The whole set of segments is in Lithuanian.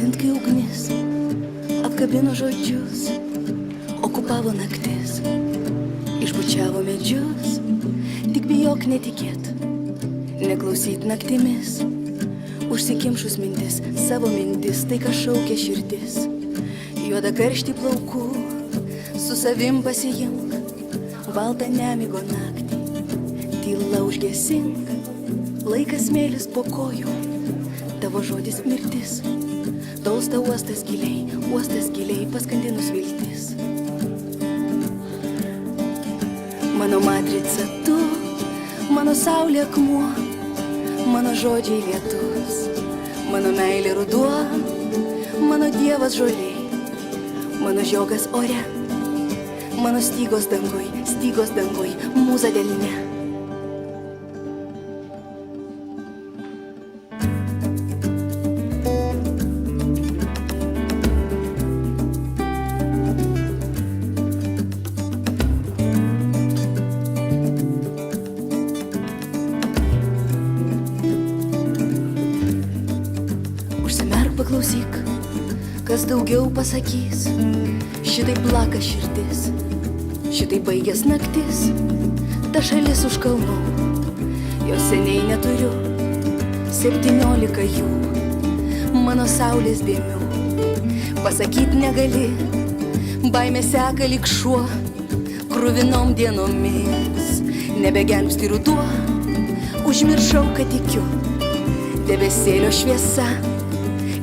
užgesint, kai ugnis apkabino žodžius, okupavo naktis, išbučiavo medžius. Tik bijok netikėt, neklausyt naktimis, užsikimšus mintis, savo mintis, tai ką šaukia širdis. Juoda karštį plaukų, su savim pasiimk, baltą nemigo naktį, tyla užgesink, laikas smėlis po kojų, tavo žodis mirtis, tolsta uostas giliai, paskandinus viltis. Mano matrica tu, mano saulė akmuo, mano žodžiai lietus, mano meilė ruduo, mano dievas žoliai, mano žiogas ore, mano stygos dangoj, mūza delne. Paklausyk, kas daugiau pasakys, šitai plaka širdis, šitai baigęs naktis, ta šalis už kalnų, jos seniai neturiu, 17 jų, mano saulės dėmių, pasakyt negali, baimė seka lyg šuo, kruvinom dienomis, nebegelbsti ruduo, užmiršau, kad tikiu, debesėlio šviesa.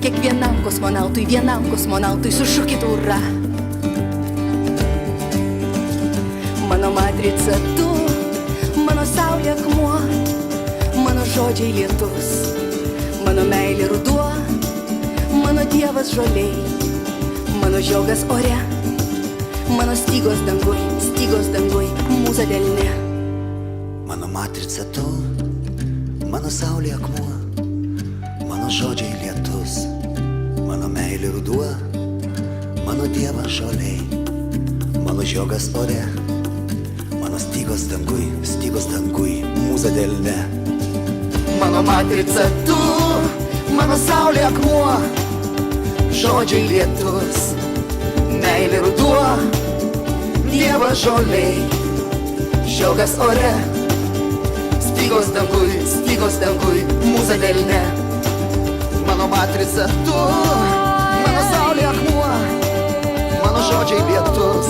Kiekvienam kosmonautui sušukit ura. Mano matrica tu, mano saulė akmuo, mano žodžiai lietus, mano meilė ruduo, mano dievas žoliai, mano žiogas ore, mano stygos dangoj, mūza delne. Mano matrica tu, mano saulė akmuo, mano žodžiai lietus, mano meilė ruduo, mano dievas žoliai, mano žiogas ore, mano stygos dangui, mūza delne. Mano matrica tu, mano saulė akmuo, žodžiai lietus, meilė ruduo, dievas žoliai, žiogas ore, stygos dangui, mūza delne. Mano matrica tu, mano saulė akmuo, mano žodžiai lietus,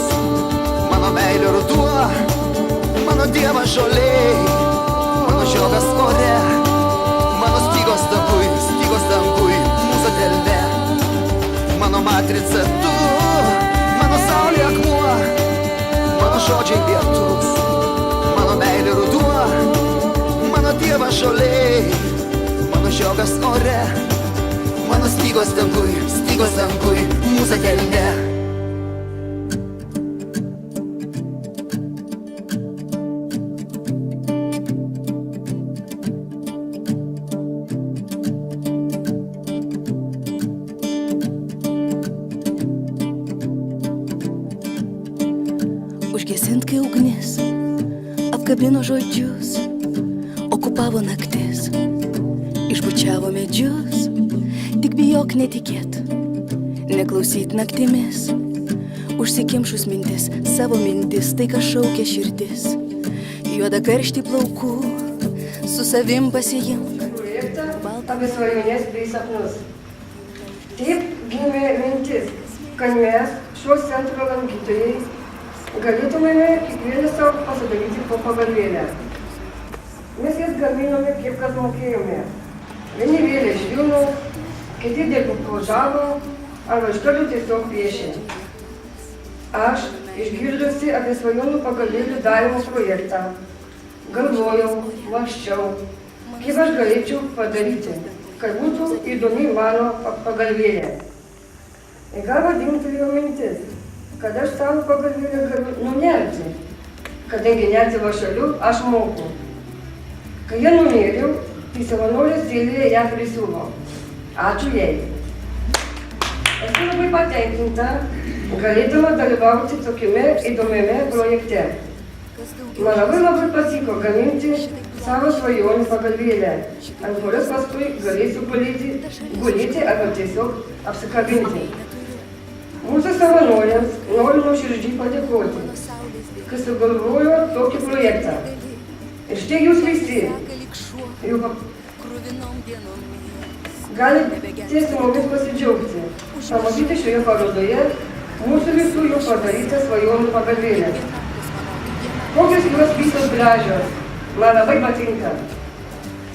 mano meilė ruduo, mano dievas žoliai, mano žiogas ore, mano stygos dangui, mūza delne. Mano matrica tu, mano saulė akmuo, mano žodžiai lietus, mano meilė ruduo, mano dievas žoliai, mano žiogas ore, mano stygos dangui, mūza delne. Užgesint, kai ugnis apkabino žodžius, okupavo naktis, išbučiavo medžius. Tik bijok netikėt, neklausyt naktimis, užsikimšus mintis, savo mintis, tai ką šaukia širdis. Juoda karštį plaukų, su savim pasiimk. Projektą apie svajones bei sapnus. Taip gimė mintis, kad mes, šios centro lankytojai, galėtumėme kiekvieną savo pasidaryti po pagalvėlę. Mes jas gaminome, kaip kas mokėjome. Vieni vėlė žvilnų, kiti dekožavo, arba iš karto tiesiog piešė. Aš, išgirdusi apie svajonių pagalvėlių darymo projektą, galvojau, mąsčiau, kaip aš galėčiau padaryti, kad būtų įdomi mano pagalvėlė. Į galvą dingtelėjo mintis, kad aš savo pagalvėlę galiu nunerti, kadangi nerti lašeliu aš moku. Kai ją nunėriau, tai savanoris Silvija ją prisiuvo. Ačiū jai. Esu labai patenkinta, galėdama dalyvauti tokiame įdomiame projekte. Man labai patiko gaminti savo svajonių pagalvėlę, ant kurios paskui galėsiu gulėti arba tiesiog apsikabinti. Mūsų savanoriams noriu nuoširdžiai padėkoti, kad sugalvojo tokį projektą. Ir štai jūs visi jau galite su mumis pasidžiaugti, pamatyti šioje parodoje mūsų visų jau padarytą svajonių pagalvėlę. Kokios jos visos gražios, man labai patinka.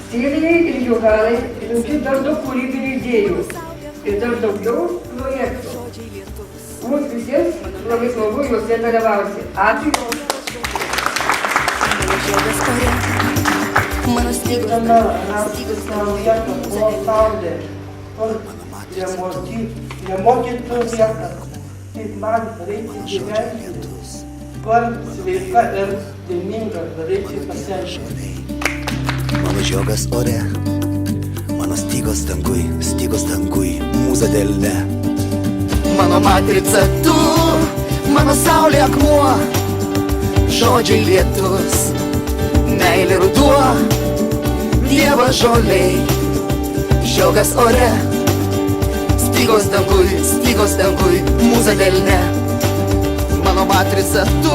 Sirijai ir Johanai linkiu dar daug kūrybinių idėjų ir dar daugiau projektų. Mums visiems labai smagu juose dalyvauti. Ačiū Jums. Tame rastis naujiena buvo saulė, kur nemokytų niekas, kaip man reikia gyventi, kur sveika ir laiminga reikia pasiaiškinti. Mano žiogas ore, mano stygos dangui, mūza delne. Mano matrica tu, mano saulė akmuo, žodžiai lietus, meilė ruduo, dievas žoliai, žiogas ore, stygos dangui, mūza delne. Mano matrica tu,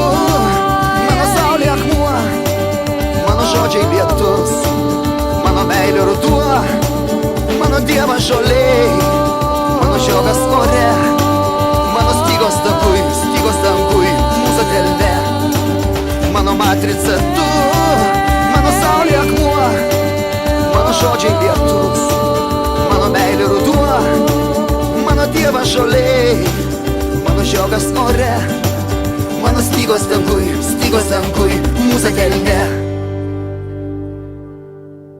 mano saulė akmuo, mano žodžiai lietus, mano meilė ruduo, mano dievas žoliai, mano žiogas ore, mano stygos dangui, mūza delne. Mano matrica tu, mano saulė akmuo, mano žodžiai lietus, mano meilė ruduo, mano dievas žoliai, mano žiogas ore, mano stygos dangui, mūza delne.